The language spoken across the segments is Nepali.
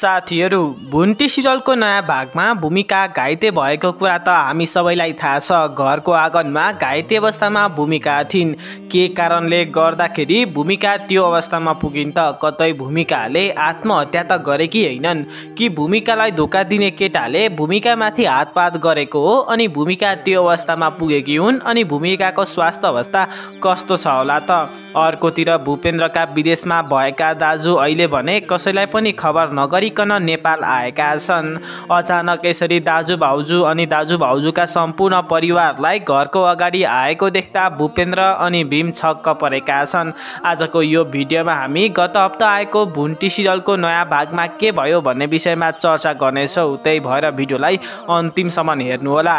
साथीहरू, भुन्टी सिरियलको नयाँ भागमा भूमिका घाइते भएको कुरा त हामी सबैलाई थाहा छ। घरको आँगनमा घाइते अवस्थामा भूमिका थिइन्। के कारणले गर्दाखेरि भूमिका त्यो अवस्थामा पुगिन् त? कतै भूमिकाले आत्महत्या त गरेकी होइनन् कि भूमिकालाई धोका दिने केटाले भूमिकामाथि हातपात गरेको हो अनि भूमिका त्यो अवस्थामा पुगेकी हुन् अनि भूमिकाको स्वास्थ्य अवस्था कस्तो छ होला त? अर्कोतिर भूपेन्द्रका विदेशमा भएका दाजु अहिले भने कसैलाई पनि खबर नगरिकन नेपाल आएका छन्। अचानक यसरी दाजु भाउजू अनि दाजु भाउजूका सम्पूर्ण परिवारलाई घरको अगाडि आएको देख्दा भूपेन्द्र अनि भीम छक्क परेका छन्। आजको यो भिडियोमा हामी गत हप्ता आएको भुन्टी सिरियलको नयाँ भागमा के भयो भन्ने विषयमा चर्चा गर्नेछौँ। त्यही भएर भिडियोलाई अन्तिमसम्म हेर्नुहोला।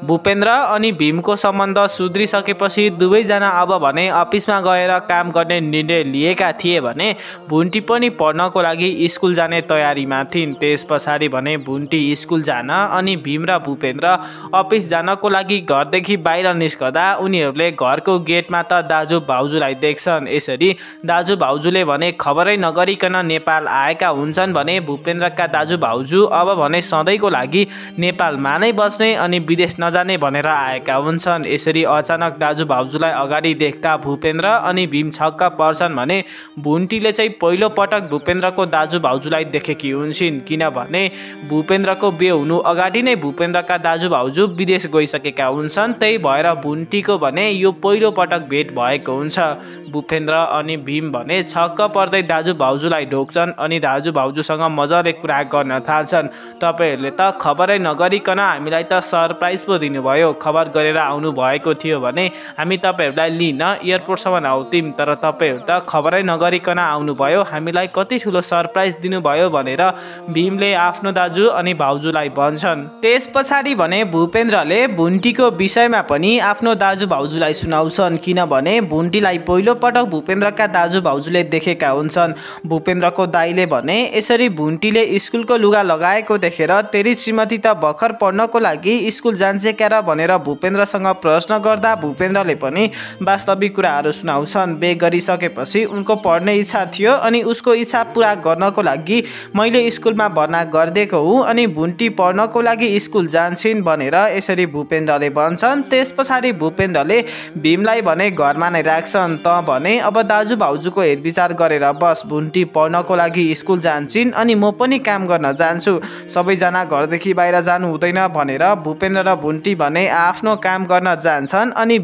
भूपेन्द्र अनि भीमको सम्बन्ध सुध्रिसकेपछि दुवैजना अब भने अफिसमा गएर काम गर्ने निर्णय लिएका थिए भने भुन्टी पनि पढ्नको लागि स्कुल जाने तयारीमा थिइन्। त्यस पछाडि भने भुन्टी स्कुल जान अनि भीम र भूपेन्द्र अफिस जानको लागि घरदेखि बाहिर निस्कदा उनीहरूले घरको गेटमा त दाजु भाउजूलाई देख्छन्। यसरी दाजु भाउजूले भने खबरै नगरिकन नेपाल आएका हुन्छन् भने भूपेन्द्रका दाजु भाउजू अब भने सधैँको लागि नेपालमा नै बस्ने अनि विदेश नजाने भनेर आएका हुन्छन्। यसरी अचानक दाजु भाउजूलाई अगाडि देख्दा भूपेन्द्र अनि भीम छक्क पर्छन् भने भुन्टीले चाहिँ पहिलो पटक भूपेन्द्रको दाजु भाउजूलाई देखेकी हुन्छन्। किनभने भूपेन्द्रको बिहे हुनु अगाडि नै भूपेन्द्रका दाजु भाउजू विदेश गइसकेका हुन्छन्। त्यही भएर भुन्टीको भने यो पहिलो पटक भेट भएको हुन्छ। भूपेन्द्र अनि भीम भने छक्क पर्दै दाजु भाउजूलाई ढोक्छन् अनि दाजु भाउजूसँग मजाले कुरा गर्न थाल्छन्। तपाईहरूले त खबरै नगरिकन हामीलाई त सरप्राइज पो दिनुभयो। खबर गरेर आउनु भएको थियो भने हामी तपाईहरूलाई लिन एयरपोर्टसम्म आउँथ्यौँ, तर तपाईँहरू त खबरै नगरिकन आउनुभयो, हामीलाई कति ठुलो सरप्राइज दिनुभयो भनेर भीमले आफ्नो दाजु अनि भाउजूलाई भन्छन्। त्यस पछाडि भने भूपेन्द्रले भुन्टीको विषयमा पनि आफ्नो दाजु भाउजूलाई सुनाउँछन्। किनभने भुन्टीलाई पहिलो पटक भूपेन्द्रका दाजु भाउजूले देखेका हुन्छन्। भूपेन्द्रको दाइले भने यसरी भुन्टीले स्कुलको लुगा लगाएको देखेर तेरी श्रीमती त भर्खर पढ्नको लागि स्कुल जान्छ क्या र भनेर भूपेन्द्रसँग प्रश्न गर्दा भूपेन्द्रले पनि वास्तविक कुराहरू सुनाउँछन्। बिहे गरिसकेपछि उनको पढ्ने इच्छा थियो अनि उसको इच्छा पुरा गर्नको लागि मैले स्कुलमा भर्ना गरिदिएको हुँ अनि भुन्टी पढ्नको लागि स्कुल जान्छन् भनेर यसरी भूपेन्द्रले भन्छन्। त्यस पछाडि भूपेन्द्रले भीमलाई भने घरमा नै राख्छन्। त भने अब दाजु भाउजूको हेरविचार गरेर बस, भुन्टी पढ्नको लागि स्कुल जान्छन् अनि म पनि काम गर्न जान्छु, सबैजना घरदेखि बाहिर जानु हुँदैन भनेर भूपेन्द्र र भुन्टी भने आफ्नो काम गर्न जान्छन्। अनि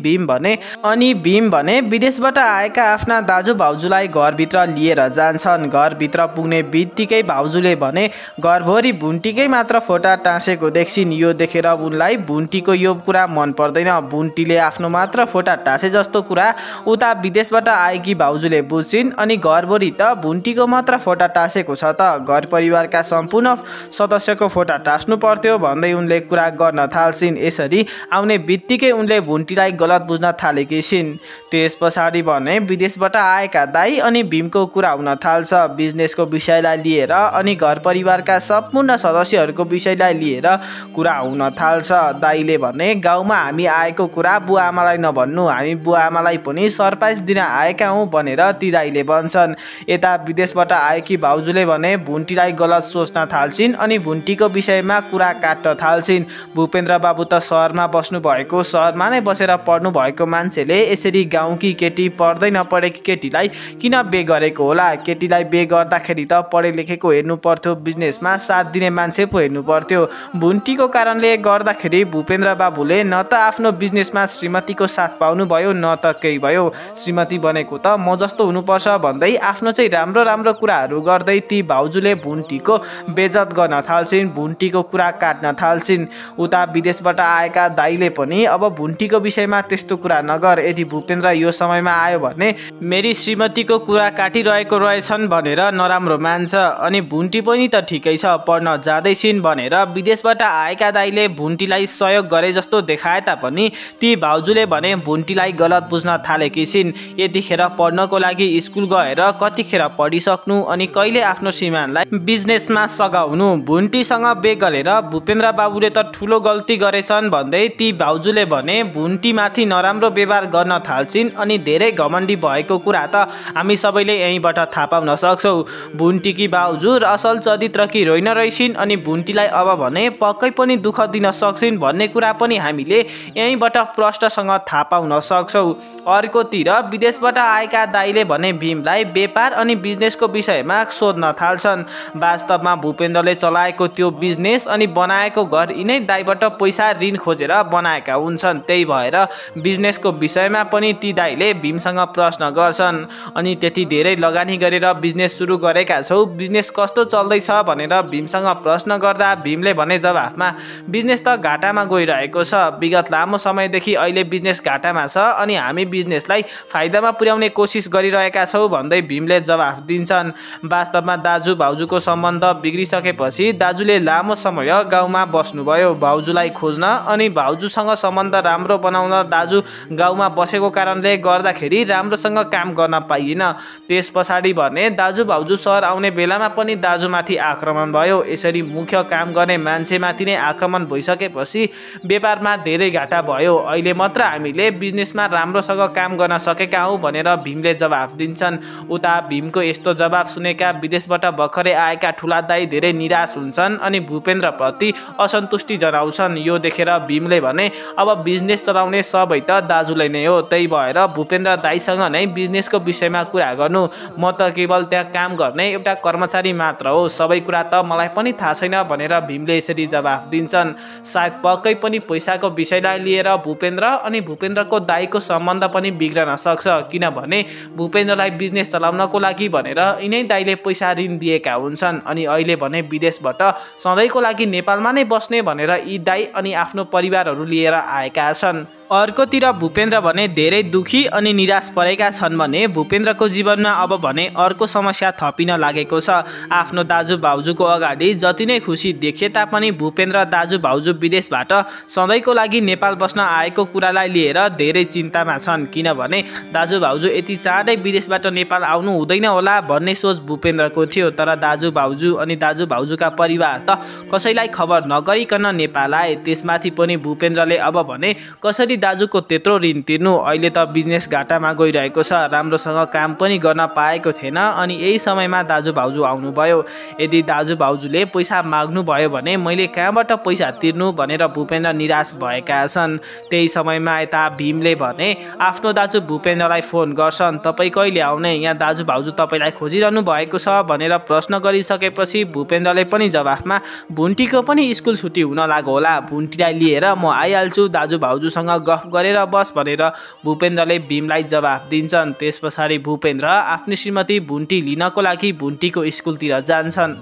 भीम भने विदेशबाट आएका आफ्ना दाजु भाउजूलाई घरभित्र लिएर जान्छन्। घरभित्र पुग्ने बित्तिकै भाउजूले भने घरभरि भुन्टीकै मात्र फोटा टाँसेको देख्छिन्। यो देखेर उनलाई भुन्टीको यो कुरा मन पर्दैन। भुन्टीले आफ्नो मात्र फोटा टाँसे जस्तो कुरा उता विदेशबाट आएकी भाउजूले बुझ्छिन् अनि घरभरि त भुन्टीको मात्र फोटा टाँसेको छ त, घर परिवारका सम्पूर्ण सदस्यको फोटा टाँस्नु पर्थ्यो भन्दै उनले कुरा गर्न थाल्छिन्। यसरी आउने बित्तिकै उनले भुन्टीलाई गलत बुझ्न थालेकी छिन्। त्यस पछाडि भने विदेशबाट आएका दाई अनि भीमको कुरा हुन थाल्छ। बिजनेसको विषयलाई लिएर अनि घर परिवारका सम्पूर्ण सदस्यहरूको विषयलाई लिएर कुरा हुन थाल्छ। दाइले भने गाउँमा हामी आएको कुरा बुवा आमालाई नभन्नु, हामी बुवा आमालाई पनि सरप्राइज दिन आएका हौँ भनेर ती दाइले भन्छन्। यता विदेशबाट आएकी भाउजूले भने भुन्टीलाई गलत सोच्न थाल्छिन् अनि भुन्टीको विषयमा कुरा काट्न थाल्छिन्। भूपेन्द्र बाबु त सहरमा बस्नु भएको, सहरमा नै बसेर पढ्नु भएको मान्छेले यसरी गाउँकी केटी पढ्दै नपढेकी केटीलाई किन बिहे गरेको होला? केटीलाई बिहे गर्दाखेरि त पढे लेखेको हेर्नु पर्थ्यो, बिजनेसमा साथ दिने मान्छे पो हेर्नु पर्थ्यो। भुन्टीको कारणले गर्दाखेरि भूपेन्द्र बाबुले न त आफ्नो बिजनेसमा श्रीमतीको साथ पाउनु भयो न त केही भयो। श्रीमती बनेको त म जस्तो हुनुपर्छ भन्दै आफ्नो चाहिँ राम्रो राम्रो कुराहरू गर्दै ती भाउजूले भुन्टीको बेइज्जत गर्न थाल्छिन्, भुन्टीको कुरा काट्न थाल्छिन्। उता विदेशबाट आएका दाइले पनि अब भुन्टीको विषयमा त्यस्तो कुरा नगर, यदि भूपेन्द्र यो समयमा आयो भने मेरी श्रीमतीको कुरा काटिरहेको रहेछन् भनेर नराम्रो मान्छ अनि भुन्टी पनि त ठिकै छ, पढ्न जाँदैछिन् भनेर विदेशबाट आएका दाइले भुन्टीलाई सहयोग गरे जस्तो देखाए तापनि ती भाउजूले भने भुन्टीलाई गलत बुझ्न थालेकी छिन्। यतिखेर पढ्नको लागि स्कुल गएर कतिखेर पढिसक्नु अनि कहिले आफ्नो श्रीमानलाई बिजनेसमा सघाउनु। भुन्टीसँग बे गरेर भूपेन्द्र बाबुले त ठुलो गल्ती गरेछन् भन्दै ती भाउजूले भने भुन्टीमाथि नराम्रो व्यवहार गर्न थाल्छिन् अनि धेरै घमण्डी भएको कुरा त हामी सबैले यहीँबाट थाहा पाउन सक्छौँ। भुन्टीकी भाउजू असल चरित्रकी होइन रहेछिन् अनि भुन्टीलाई अब भने पक्कै पनि दुःख दिन सक्छिन् भन्ने कुरा पनि हामीले यहीँबाट प्रष्टसँग थाहा पाउन सक्छौँ। अर्कोतिर विदेशबाट आएका दाइले भने भीमलाई व्यापार अनि बिजनेसको विषयमा सोध्न थाल्छन्। वास्तवमा भूपेन्द्रले चलाएको त्यो बिजनेस अनि बनाएको घर यिनै दाइबाट पैसा ऋण खोजेर बनाएका हुन्छन्। त्यही भएर बिजनेसको विषयमा पनि ती दाइले भीमसँग प्रश्न गर्छन्। अनि त्यति धेरै लगानी गरेर बिजनेस सुरु गरेका छौ, बिजनेस कस्तो चल्दैछ भनेर भीमसँग प्रश्न गर्दा भीमले भने जवाफमा बिजनेस त घाटामा गइरहेको छ। विगत लामो समयदेखि अहिले बिजनेस घाटामा छ अनि हामी बिजनेसलाई फाइदामा पुर्याउने कोसिस गरिरहेका छौँ भन्दै भीमले जवाफ दिन्छन्। वास्तवमा दाजु भाउजूको सम्बन्ध बिग्रिसकेपछि दाजुले लामो समय गाउँमा बस्नुभयो भाउजूलाई खोज्न अनि भाउजूसँग सम्बन्ध राम्रो बनाउन। दाजु गाउँमा बसेको कारणले गर्दाखेरि राम्रोसँग काम गर्न पाइएन। त्यस पछाडि भने दाजु भाउजू सहर आउने बेलामा पनि दाजुमाथि आक्रमण भयो। यसरी मुख्य काम गर्ने मान्छेमाथि नै आक्रमण भइसकेपछि व्यापारमा धेरै घाटा भयो। अहिले मात्र हामीले बिजनेसमा राम्रोसँग काम गर्न सकेका हौँ भनेर भीमले जवाफ दिन्छन्। उता भीमको यस्तो जवाफ सुनेका विदेशबाट भर्खरै आएका ठुला दाइ धेरै निराश हुन्छन् अनि भूपेन्द्रप्रति असन्तुष्टि जनाउँछन्। यो देखेर भीमले भने अब बिजनेस चलाउने सबै त दाजुले नै हो, त्यही भएर भूपेन्द्र दाइसँग नै बिजनेसको विषयमा कुरा गर्नु। म त केवल त्यहाँ काम गर्ने एउटा कर्मचारी मात्र हो, सबै कुरा त मलाई पनि थाहा छैन भनेर भीमले यसरी जवाफ दिन्छन्। सायद पक्कै पनि पैसाको विषयलाई लिएर भूपेन्द्र अनि भूपेन्द्रको दाइको सम्बन्ध पनि बिग्रन सक्छ, किनभने भूपेन्द्रलाई बिजनेस चलाउनको लागि भनेर यिनै दाइले पैसा ऋण दिएका हुन्छन् अनि अहिले भने विदेशबाट सधैँको लागि नेपालमा नै बस्ने भनेर यी दाइ अनि आफ्नो परिवारहरू लिएर आएका छन्। अर्कोतिर भूपेन्द्र भने धेरै दुखी अनि निराश परेका छन् भने भूपेन्द्रको जीवनमा अब भने अर्को समस्या थपिन लागेको छ। आफ्नो दाजु भाउजूको अगाडि जति नै खुसी देखे तापनि भूपेन्द्र दाजु भाउजू विदेशबाट सधैँको लागि नेपाल बस्न आएको कुरालाई लिएर धेरै चिन्तामा छन्, किनभने दाजु भाउजू यति चाँडै विदेशबाट नेपाल आउनु हुँदैन होला भन्ने सोच भूपेन्द्रको थियो। तर दाजु भाउजू अनि दाजु भाउजूका परिवार त कसैलाई खबर नगरिकन नेपाल आए। त्यसमाथि पनि भूपेन्द्रले अब भने कसरी दाजुको त्यत्रो ऋण तिर्नु, अहिले त बिजनेस घाटामा गइरहेको छ, राम्रोसँग काम पनि गर्न पाएको थिएन अनि यही समयमा दाजु भाउजू आउनुभयो। यदि दाजु भाउजूले पैसा माग्नु भयो भने मैले कहाँबाट पैसा तिर्नु भनेर भूपेन्द्र निराश भएका छन्। त्यही समयमा यता भीमले भने आफ्नो दाजु भूपेन्द्रलाई फोन गर्छन्। तपाईँ कहिले आउने, यहाँ दाजु भाउजू तपाईँलाई खोजिरहनु भएको छ भनेर प्रश्न गरिसकेपछि भूपेन्द्रले पनि जवाफमा भुन्टीको पनि स्कुल छुट्टी हुन लाग्यो होला, भुन्टीलाई लिएर म आइहाल्छु, दाजु भाउजूसँग गफ गरेर बस भनेर भूपेन्द्रले भीमलाई जवाफ दिन्छन्। त्यस पछाडि भूपेन्द्र आफ्नो श्रीमती भुन्टी लिनको लागि भुन्टीको स्कुलतिर जान्छन्।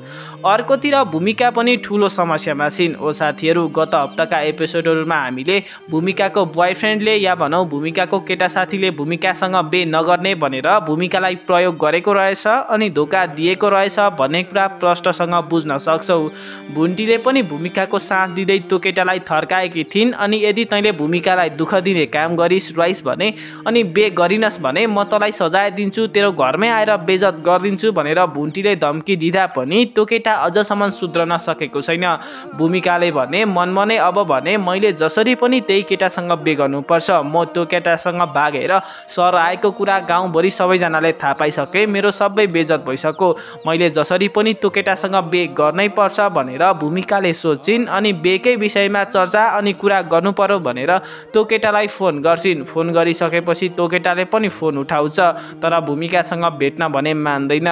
अर्कोतिर भूमिका पनि ठुलो समस्यामा छिन्। ओ साथीहरू, गत हप्ताका एपिसोडहरूमा हामीले भूमिकाको बोयफ्रेन्डले या भनौँ भूमिकाको केटा साथीले भूमिकासँग बे नगर्ने भनेर भूमिकालाई प्रयोग गरेको रहेछ अनि धोका दिएको रहेछ भन्ने कुरा प्रष्टसँग बुझ्न सक्छौ। भुन्टीले पनि भूमिकाको साथ दिँदै त्यो केटालाई थर्काएकी थिइन् अनि यदि तैँले भूमिकालाई दुःख दिने काम गरिस् रहिस् भने अनि बे गरिनस् भने म तँलाई सजाय दिन्छु, तेरो घरमै आएर बेइज्जत गरिदिन्छु भनेर भुन्टीले धम्की दिँदा पनि त्यो केटा अझसम्म सुध्रन सकेको छैन। भूमिकाले भने मनमा नै अब भने मैले जसरी पनि त्यही केटासँग बे गर्नुपर्छ, म त्यो केटासँग भागेर सहर आएको कुरा गाउँभरि सबैजनाले थाहा पाइसके, मेरो सबै बेइज्जत भइसक्यो, मैले जसरी पनि त्यो केटासँग बे गर्नै पर्छ भनेर भूमिकाले सोचिन् अनि बेकै विषयमा चर्चा अनि कुरा गर्नु पर्यो भनेर त्यो केटालाई फोन गर्छिन्। फोन गरिसकेपछि त्यो केटाले पनि फोन उठाउँछ तर भूमिकासँग भेट्न भने मान्दैन।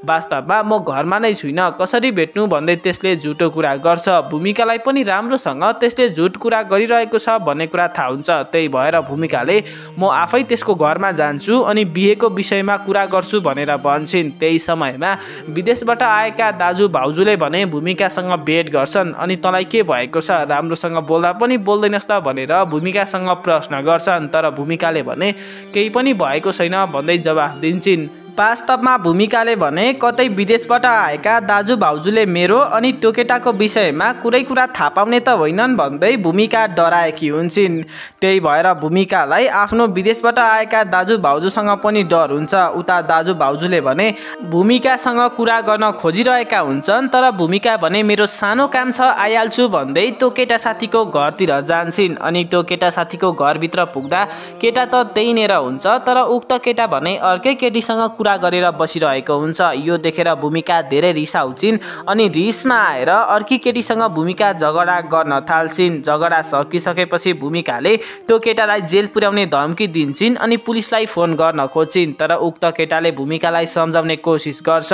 वास्तवमा म घरमा नै छुइनँ, कसरी भेट्नु भन्दै त्यसले झुटो कुरा गर्छ। भूमिकालाई पनि राम्रोसँग त्यसले झुट कुरा गरिरहेको छ भन्ने कुरा थाहा हुन्छ। त्यही भएर भूमिकाले म आफै त्यसको घरमा जान्छु अनि बिहेको विषयमा कुरा गर्छु भनेर भन्छन्। त्यही समयमा विदेशबाट आएका दाजु भाउजूले भने भूमिकासँग भेट गर्छन् अनि तँलाई के भएको छ, राम्रोसँग बोल्दा पनि बोल्दैनस् त भनेर भूमिकासँग प्रश्न गर्छन्। तर भूमिकाले भने केही पनि भएको छैन भन्दै जवाफ दिन्छन्। वास्तवमा भूमिकाले भने कतै विदेशबाट आएका दाजुभाउजूले मेरो अनि त्यो केटाको विषयमा कुरा थाहा पाउने त होइनन् भन्दै भूमिका डराएकी हुन्छन्। त्यही भएर भूमिकालाई आफ्नो विदेशबाट आएका दाजुभाउजूसँग पनि डर हुन्छ। उता दाजुभाउजूले भने भूमिकासँग कुरा गर्न खोजिरहेका हुन्छन्, तर भूमिका भने मेरो सानो काम छ आइहाल्छु भन्दै त्यो केटा साथीको घरतिर जान्छन्। अनि त्यो केटा साथीको घरभित्र पुग्दा केटा त त्यहीँनेर हुन्छ, तर उक्त केटा भने अर्कै केटीसँग कुरा गरेर बसिरहेको हुन्छ। यो देखेर भूमिका धेरै रिसाउँछिन् अनि रिसमा आएर अर्की केटीसँग भूमिका झगडा गर्न थाल्छिन्। झगडा सकिसकेपछि भूमिकाले त्यो केटालाई जेल पुर्याउने धम्की दिन्छिन् अनि पुलिसलाई फोन गर्न खोज्छिन्, तर उक्त केटाले भूमिकालाई सम्झाउने कोसिस गर्छ।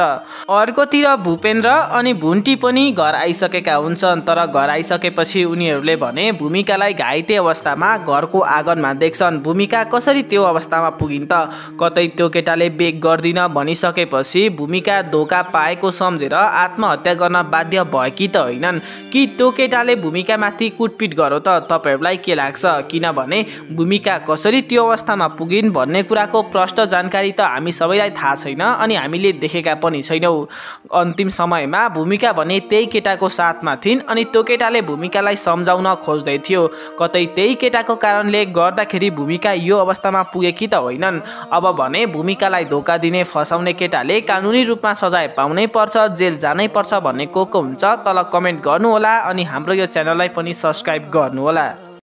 अर्कोतिर भूपेन्द्र अनि भुन्टी पनि घर आइसकेका हुन्छन्, तर घर आइसकेपछि उनीहरूले भने भूमिकालाई घाइते अवस्थामा घरको आँगनमा देख्छन्। भूमिका कसरी त्यो अवस्थामा पुगिन् त? कतै त्यो केटाले बेग गर्दिन भनिसकेपछि भूमिका धोका पाएको सम्झेर आत्महत्या गर्न बाध्य भएकी त होइनन् कि त्यो केटाले भूमिकामाथि कुटपिट गरो त? तपाईहरूलाई के लाग्छ? किनभने भूमिका कसरी त्यो अवस्थामा पुगिन् भन्ने कुराको प्रष्ट जानकारी त हामी सबैलाई थाहा छैन अनि हामीले देखेका पनि छैनौँ। अन्तिम समयमा भूमिका भने त्यही केटाको साथमा थिइन् अनि त्यो केटाले भूमिकालाई सम्झाउन खोज्दै थियो। कतै त्यही केटाको कारणले गर्दाखेरि भूमिका यो अवस्थामा पुगेकी त होइनन्। अब भने भूमिकालाई धोका दिने फसाउने केटाले कानुनी रूपमा सजाय पाउनै पर्छ, जेल जानै पर्छ भन्ने को हुन्छ? तल कमेन्ट गर्नुहोला अनि हाम्रो यो च्यानललाई पनि सब्स्क्राइब गर्नुहोला।